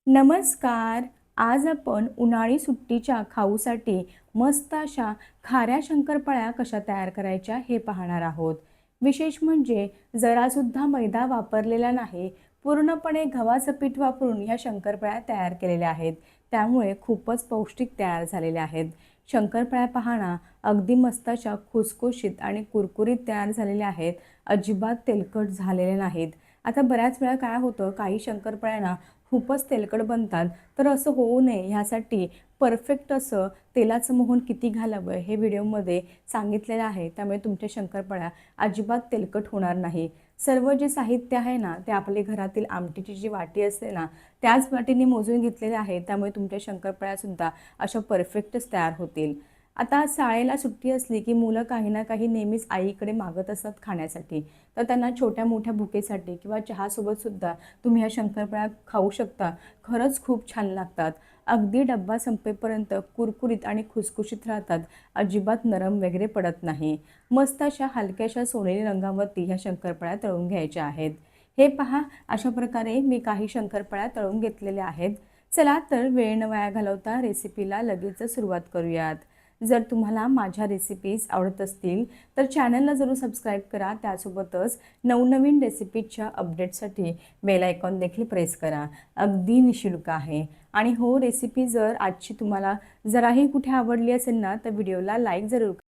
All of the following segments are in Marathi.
नमस्कार. आज आपण उन्हाळी सुट्टीच्या खाऊसाठी मस्त अशा खाऱ्या शंकरपाळ्या कशा तयार करायच्या हे पाहणार आहोत. विशेष म्हणजे जरासुद्धा मैदा वापरलेला नाही, पूर्णपणे गव्हाचं पीठ वापरून ह्या शंकरपाळ्या तयार केलेल्या आहेत. त्यामुळे खूपच पौष्टिक तयार झालेल्या आहेत. शंकरपाळ्या पाहणा अगदी मस्त अशा खुसखुशीत आणि कुरकुरीत तयार झालेल्या आहेत. अजिबात तेलकट झालेले नाहीत. आता बऱ्याच वेळा काय होतं, काही शंकरपाळ्यांना खूपच तेलकट बनतात, तर असं होऊ नये ह्यासाठी परफेक्ट असं तेलाचं मोहन किती घालावं हे व्हिडिओमध्ये सांगितलेलं आहे. त्यामुळे तुमच्या शंकरपाळ्या अजिबात तेलकट होणार नाही. सर्व जे साहित्य आहे ना, ते आपले घरातील आमटीची जी वाटी असते ना, त्याच वाटीने मोजून घेतलेले आहे. त्यामुळे तुमच्या शंकरपाळ्यासुद्धा अशा परफेक्टच तयार होतील. आता शाळेला सुट्टी असली की मुलं काही ना काही नेहमीच आईकडे मागत असतात खाण्यासाठी. तर त्यांना छोट्या मोठ्या भुकेसाठी किंवा चहासोबतसुद्धा तुम्ही ह्या शंकरपाळ्या खाऊ शकता. खरंच खूप छान लागतात. अगदी डब्बा संपेपर्यंत कुरकुरीत आणि खुसखुशीत राहतात. अजिबात नरम वगैरे पडत नाही. मस्त अशा हलक्याशा सोनेरी रंगावरती ह्या शंकरपाळ्या तळून घ्यायच्या आहेत. हे पहा, अशा प्रकारे मी काही शंकरपाळ्या तळून घेतलेल्या आहेत. चला तर वेळ न वाया घालवता रेसिपीला लगेचच सुरुवात करूयात. जर तुम्हाला माझ्या रेसिपीज आवडत असतील तर चॅनलला जरूर सबस्क्राईब करा. त्यासोबतच नवनवीन रेसिपीच्या अपडेटसाठी बेल आयकॉन देखील प्रेस करा. अगदी निःशुल्क आहे. आणि हो, रेसिपी जर आजची तुम्हाला जराही कुठे आवडली असेल ना, तर व्हिडिओला लाईक जरूर करा.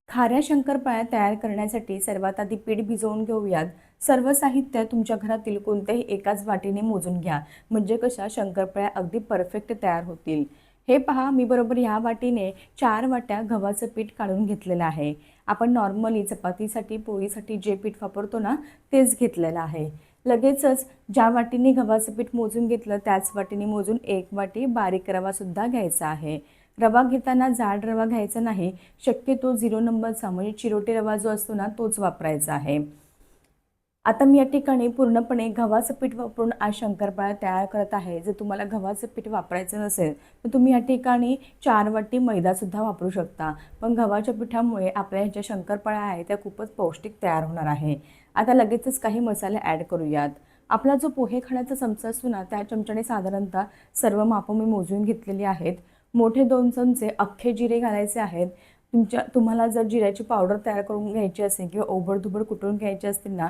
खाऱ्या शंकरपाळ्या तयार करण्यासाठी सर्वात आधी पीठ भिजवून घेऊयात. सर्व साहित्य तुमच्या घरातील कोणत्याही एकाच वाटीने मोजून घ्या, म्हणजे कशा शंकरपाळ्या अगदी परफेक्ट तयार होतील. हे पहा, मी बरोबर ह्या वाटीने 4 वाट्या गव्हाचं पीठ काढून घेतलेलं आहे. आपण नॉर्मली चपातीसाठी पोळीसाठी जे पीठ वापरतो ना, तेच घेतलेलं आहे. लगेचच ज्या वाटीने गव्हाचं पीठ मोजून घेतलं त्याच वाटीने मोजून 1 वाटी बारीक रवासुद्धा घ्यायचा आहे. रवा घेताना जाड रवा घ्यायचा नाही, शक्यतो 0 नंबरचा म्हणजे चिरोटे रवा जो असतो ना, तोच वापरायचा आहे. आता मी या ठिकाणी पूर्णपणे गव्हाचं पीठ वापरून आज शंकरपाळ्या तयार करत आहे. जर तुम्हाला गव्हाचं पीठ वापरायचं नसेल तर तुम्ही या ठिकाणी 4 वाटी मैदासुद्धा वापरू शकता. पण गव्हाच्या पिठामुळे आपल्या ह्या ज्या शंकरपाळ्या आहेत त्या खूपच पौष्टिक तयार होणार आहे. आता लगेचच काही मसाले ॲड करूयात. आपला जो पोहे खाण्याचा चमचा असतो ना, त्या चमच्याने साधारणतः सर्व मापं मी मोजून घेतलेली आहेत. मोठे 2 चमचे अख्खे जिरे घालायचे आहेत. तुम्हाला जर जिऱ्याची पावडर तयार करून घ्यायची असेल किंवा ओबडधोबड कुटून घ्यायचे असतील ना,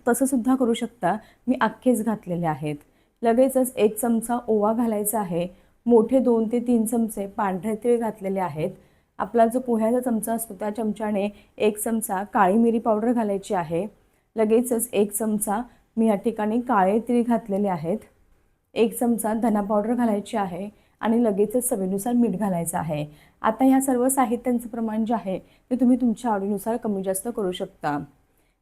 तसंसुद्धा करू शकता. मी अख्खेच घातलेले आहेत. लगेचच 1 चमचा ओवा घालायचा आहे. मोठे 2 ते 3 चमचे पांढरे तीळ घातलेले आहेत. आपला जो पोह्याचा चमचा असतो त्या चमच्याने 1 चमचा काळी मिरी पावडर घालायची आहे. लगेचच 1 चमचा मी या ठिकाणी काळे तीळ घातलेले आहेत. 1 चमचा धना पावडर घालायची आहे आणि लगेचच चवीनुसार मीठ घालायचं आहे. आता ह्या सर्व साहित्यांचं प्रमाण जे आहे ते तुम्ही तुमच्या आवडीनुसार कमी जास्त करू शकता.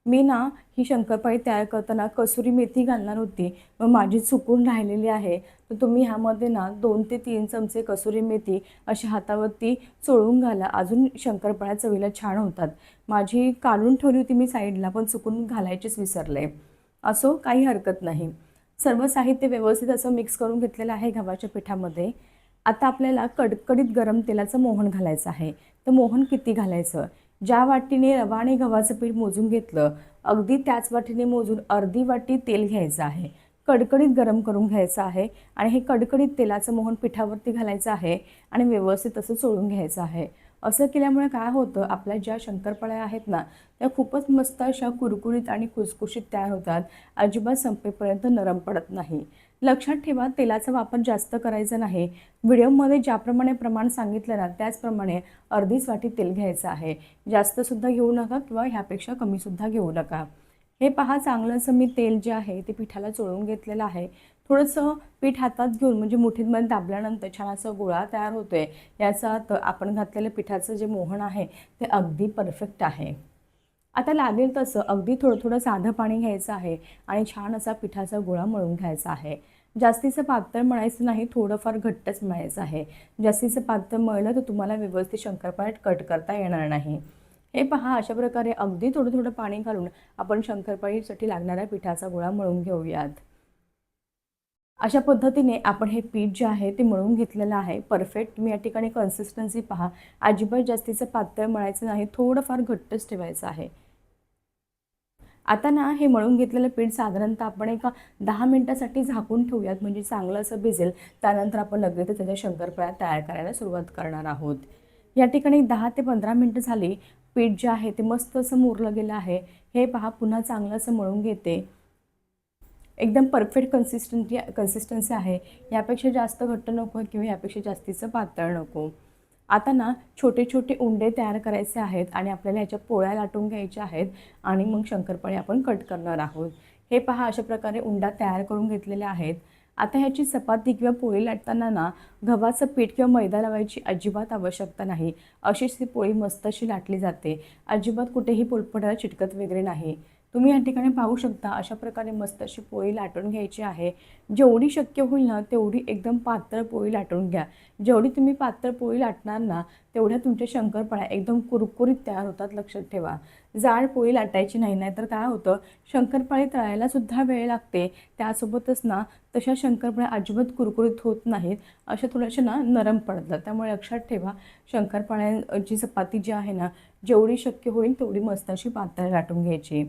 मी ना ही शंकरपाळी तयार करताना कसुरी मेथी घालणार होती, मग माझी चुकून राहिलेली आहे. तर तुम्ही ह्यामध्ये ना 2 ते 3 चमचे कसुरी मेथी अशी हातावरती चोळून घाला. अजून शंकरपाळ्या चवीला छान होतात. माझी काढून ठेवली होती मी साईडला, पण चुकून घालायचीच विसरले. असो, काही हरकत नाही. सर्व साहित्य व्यवस्थित असं मिक्स करून घेतलेलं आहे गव्हाच्या पिठामध्ये. आता आपल्याला कडकडीत गरम तेलाचं मोहन घालायचं आहे. तर मोहन किती घालायचं? ज्या वाटीने रवा आणि गव्हाचं पीठ मोजून घेतलं, अगदी त्याच वाटीने मोजून अर्धी वाटी तेल घ्यायचं आहे. कडकडीत गरम करून घ्यायचं आहे आणि हे कडकडीत तेलाचं मोहन पिठावरती घालायचं आहे आणि व्यवस्थित असं चोळून घ्यायचं आहे. असं केल्यामुळे काय होतं, आपल्या ज्या शंकरपाळ्या आहेत ना, त्या खूपच मस्त अशा कुरकुरीत आणि खुसखुशीत तयार होतात. अजिबात संपेपर्यंत नरम पडत नाही. लक्षात ठेवा, तेलाचा वापर जास्त करायचा नाही. व्हिडिओमध्ये ज्याप्रमाणे प्रमाण सांगितलं ना, त्याचप्रमाणे अर्धीच वाटी तेल घ्यायचं आहे. जास्तसुद्धा घेऊ नका किंवा ह्यापेक्षा कमीसुद्धा घेऊ नका. हे पहा, चांगलं असं मी तेल जे आहे ते पिठाला चोळून घेतलेलं आहे. थोडंसं पीठ हातात घेऊन म्हणजे मुठीमध्ये दाबल्यानंतर छान असा गोळा तयार होतोय. याचा अर्थ आपण घातलेलं पिठाचं जे मोहन आहे ते अगदी परफेक्ट आहे. आता लागेल तसं अगदी थोडं थोडं साधं पाणी घ्यायचं आहे आणि छान असा पिठाचा गोळा मळून घ्यायचा आहे. जास्तीचं पातळ मळायचं नाही, थोडंफार घट्टच मळायचं आहे. जास्तीचं पातळ मळलं तर तुम्हाला व्यवस्थित शंकरपाळ्या कट करता येणार नाही. हे पहा, अशा प्रकारे अगदी थोडं थोडं पाणी घालून आपण शंकरपाळीसाठी लागणाऱ्या पिठाचा गोळा मळून घेऊयात. अशा पद्धतीने आपण हे पीठ जे आहे ते मळून घेतलेलं आहे. परफेक्ट मी या ठिकाणी कन्सिस्टन्सी पहा, अजिबात जास्तीचं पातळ मळायचं नाही, थोडंफार घट्टच ठेवायचं आहे. आता ना हे मळून घेतलेलं पीठ साधारणतः आपण एका 10 मिनिटासाठी झाकून ठेवूयात, म्हणजे चांगलं असं भिजेल. त्यानंतर आपण लगेच त्याच्या शंकरपाळ्या तयार करायला सुरुवात करणार आहोत. या ठिकाणी 10 ते 15 मिनिटं झाली. पीठ जे आहे ते मस्त असं मुरलं गेलं आहे. हे पहा, पुन्हा चांगलं असं मळून घेते. एकदम परफेक्ट कन्सिस्टन्सी आहे. यापेक्षा जास्त घट्ट नको किंवा यापेक्षा जास्तीचं पातळ नको. आता ना छोटे छोटे उंडे तयार करायचे आहेत आणि आपल्याला ह्याच्या पोळ्या लाटून घ्यायच्या आहेत आणि मग शंकरपाळे आपण कट करणार आहोत. हे पहा, अशा प्रकारे उंडा तयार करून घेतलेले आहेत. आता ह्याची चपाती किंवा पोळी लाटताना ना गव्हाचं पीठ किंवा मैदा लावायची अजिबात आवश्यकता नाही. अशीच ती पोळी मस्त अशी लाटली जाते. अजिबात कुठेही पोळपाटाला चिटकत वगैरे नाही. तुम्ही या ठिकाणी पाहू शकता, अशा प्रकारे मस्त अशी पोळी लाटून घ्यायची आहे. जेवढी शक्य होईल ना तेवढी एकदम पातळ पोळी लाटून घ्या. जेवढी तुम्ही पातळ पोळी लाटणार ना तेवढ्या तुमच्या शंकरपाळ्या एकदम कुरकुरीत तयार होतात, लक्षात ठेवा. जाड पोळी लाटायची नाही, नाहीतर काय होतं, शंकरपाळी तळायला सुद्धा वेळ लागते. त्यासोबतच ना तशा शंकरपाळ्या अजिबात कुरकुरीत होत नाहीत, अशा थोड्याशा ना नरम पडतात. त्यामुळे लक्षात ठेवा, शंकरपाळ्यांची चपाती जी आहे ना जेवढी शक्य होईल तेवढी मस्त अशी पातळ लाटून घ्यायची.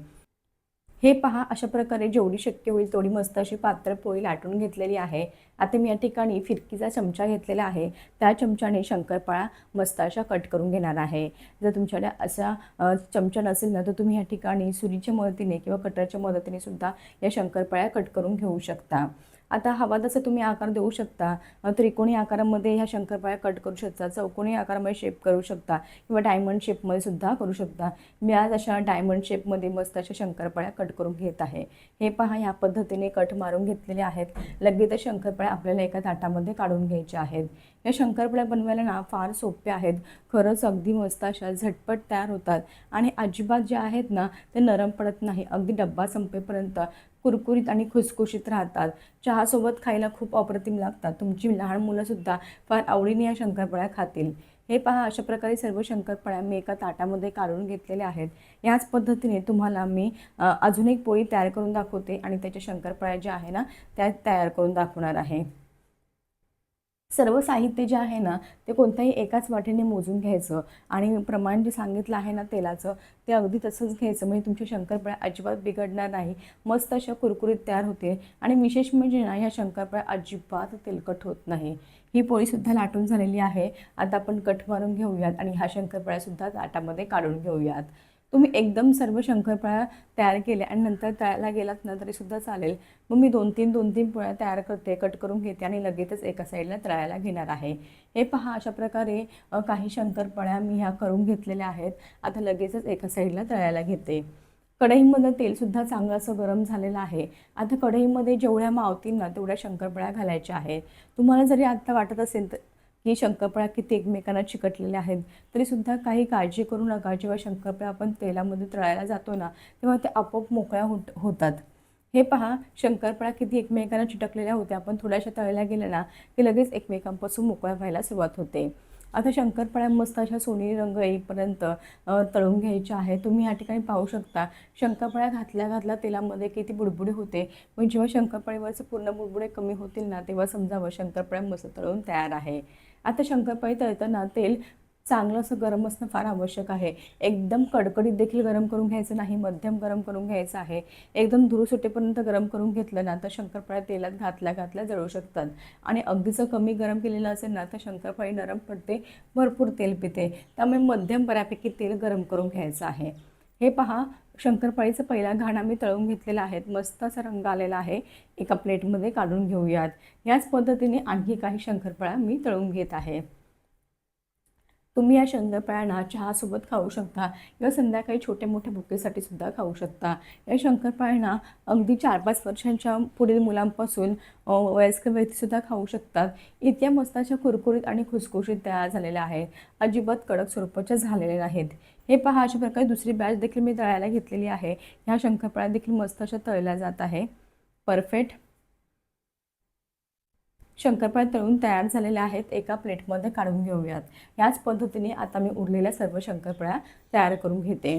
हे पहा, अशा प्रकारे जेवढी शक्य होईल तेवढी मस्त अशी पातळ पोळी लाटून घेतलेली आहे. आता मी या ठिकाणी फिरकीचा चमचा घेतलेला आहे. त्या चमच्याने शंकरपाळ्या मस्त अशा कट करून घेणार आहे. जर तुमच्याकडे असा चमचा नसेल ना तर तुम्ही या ठिकाणी सुरीच्या मदतीने किंवा कटरच्या मदतीने सुद्धा या शंकरपाळ्या कट करून घेऊ शकता. आता हवा तसं तुम्ही आकार देऊ शकता. त्रिकोणी आकारामध्ये ह्या शंकरपाळ्या कट करू शकता, चौकोनी आकारामध्ये शेप करू शकता किंवा डायमंड शेपमध्ये सुद्धा करू शकता. मी आज अशा डायमंड शेपमध्ये मस्त अशा शंकरपाळ्या कट करून घेत आहे. हे पहा, या पद्धतीने कट मारून घेतलेले आहेत. लगेच शंकरपाळ्या आपल्याला एका ताटामध्ये काढून घ्यायच्या आहेत. या शंकरपाळ्या बनवायला ना फार सोप्या आहेत. खरंच अगदी मस्त अशा झटपट तयार होतात आणि अजिबात जे आहेत ना ते नरम पडत नाही. अगदी डब्बा संपेपर्यंत कुरकुरीत आणि खुसखुशीत राहतात. चहासोबत खायला खूप अप्रतिम लागतात. तुमची लहान मुलंसुद्धा फार आवडीने या शंकरपाळ्या खातील. हे पहा, अशा प्रकारे सर्व शंकरपाळ्या मी एका ताटामध्ये काढून घेतलेल्या आहेत. याच पद्धतीने तुम्हाला मी अजून एक पोळी तयार करून दाखवते आणि त्याच्या शंकरपाळ्या ज्या आहे ना त्या तयार करून दाखवणार आहे. सर्व साहित्य जे आहे ना ते कोणत्याही एकाच वाटीने मोजून घ्यायचं आणि प्रमाण जे सांगितलं आहे ना तेलाचं ते अगदी तसंच घ्यायचं, म्हणजे तुमच्या शंकरपाळ्या अजिबात बिघडणार नाही. मस्त अशा कुरकुरीत तयार होते आणि विशेष म्हणजे ना ह्या शंकरपाळ्या अजिबात तेलकट होत नाही. ही पोळीसुद्धा लाटून झालेली आहे. आता आपण कट मारून घेऊयात आणि ह्या शंकरपाळ्यासुद्धा ताटामध्ये काढून घेऊयात. तुम्ही एकदम सर्व शंकरपाळ्या तयार केल्या आणि नंतर तळायला गेलात ना तरीसुद्धा चालेल. मग मी 2-3 पोळ्या तयार करते, कट करून घेते आणि लगेचच एका साईडला तळायला घेणार आहे. हे पहा, अशा प्रकारे काही शंकरपाळ्या मी ह्या करून घेतलेल्या आहेत. आता लगेचच एका साईडला तळायला घेते. कढईमध्ये तेलसुद्धा चांगलं असं गरम झालेलं आहे. आता कढईमध्ये जेवढ्या मावतील ना तेवढ्या शंकरपाळ्या घालायच्या आहेत. तुम्हाला जरी आत्ता वाटत असेल तर की शंकरपाळ्या किती एकमेकांना चिकटलेल्या आहेत तरीसुद्धा काही काळजी करू नका. जेव्हा शंकरपाळ्या आपण तेलामध्ये तळायला जातो ना तेव्हा ते आपोआप मोकळ्या होतात. हे पहा, शंकरपाळ्या किती एकमेकांना चिटकलेल्या होत्या, आपण थोड्याशा तळल्या गेल्या ना की लगेच एकमेकांपासून मोकळ्या व्हायला सुरुवात होते. आता शंकरपाळ्या मस्त अशा सोनेरी रंग येईपर्यंत तळून घ्यायच्या आहे. तुम्ही या ठिकाणी पाहू शकता, शंकरपाळ्या घातल्या तेलामध्ये किती बुडबुडे होते. पण जेव्हा शंकरपाळीवरचे पूर्ण बुडबुडे कमी होतील ना तेव्हा समजावं शंकरपाळ्या मस्त तळून तयार आहे. आता शंकरपाळी तळताना तेल चांगलं असं गरम असणं फार आवश्यक आहे. एकदम कडकडीत देखील गरम करून घ्यायचं नाही, मध्यम गरम करून घ्यायचं आहे. एकदम धूर सुटेपर्यंत गरम करून घेतलं ना तर शंकरपाळ्या तेलात घातल्या जळू शकतात आणि अगदीच कमी गरम केलेलं असेल ना तर शंकरपाळी नरम पडते, भरपूर तेल पिते. त्यामुळे मध्यम बऱ्यापैकी तेल गरम करून घ्यायचं आहे. हे पहा, शंकरपाळीचा पहिला घाणा मी तळून घेतलेला आहे. मस्त असा रंग आलेला आहे. एका प्लेटमध्ये काढून घेऊयात. याच पद्धतीने आणखी काही शंकरपाळ्या मी तळून घेत आहे. तुम्ही या शंकरपाळ्यांना चहासोबत खाऊ शकता किंवा संध्याकाळी छोटे मोठे बुकेसाठी सुद्धा खाऊ शकता. या शंकरपाळ्यांना अगदी 4-5 वर्षांच्या पुढील मुलांपासून वयस्कर व्यक्तीसुद्धा खाऊ शकतात. इतक्या मस्त अशा कुरकुरीत आणि खुसखुशीत तयार झालेल्या आहेत. अजिबात कडक स्वरूपाच्या झालेल्या नाहीत. हे पहा, अशा प्रकारे दुसरी बॅच देखील मी तळायला घेतलेली आहे. ह्या शंकरपाळ्या देखील मस्त अशा तळल्या जात आहे. परफेक्ट शंकरपाळ्या तळून तयार झालेल्या आहेत. एका प्लेटमध्ये काढून घेऊयात. याच पद्धतीने आता मी उरलेल्या सर्व शंकरपाळ्या तयार करून घेते.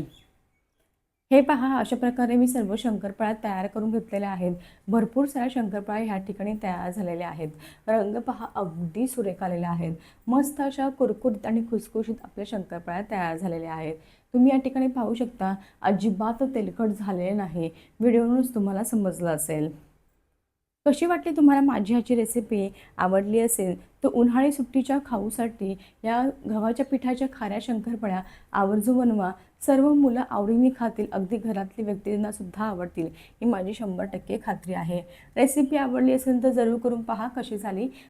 हे पहा, अशा प्रकारे मी सर्व शंकरपाळ्या तयार करून घेतलेल्या आहेत. भरपूर साऱ्या शंकरपाळ्या ह्या ठिकाणी तयार झालेल्या आहेत. रंग पहा, अगदी सुरेख आलेले आहेत. मस्त अशा कुरकुरीत आणि खुसखुशीत आपल्या शंकरपाळ्या तयार झालेल्या आहेत. तुम्ही या ठिकाणी पाहू शकता अजिबात तेलकट झालेले नाही. व्हिडिओवरूनच तुम्हाला समजलं असेल. कशी वाटली तुम्हाला माझी ह्याची रेसिपी? आवडली असेल तर उन्हाळी सुट्टीच्या खाऊसाठी या गव्हाच्या पिठाच्या खाऱ्या शंकरपाळ्या आवर्जून बनवा. सर्व मुलं आवडीने खातील, अगदी घरातली व्यक्तींना सुद्धा आवडतील ही माझी 100% खात्री आहे. रेसिपी आवडली असेल तर जरूर करून पहा कशी झाली.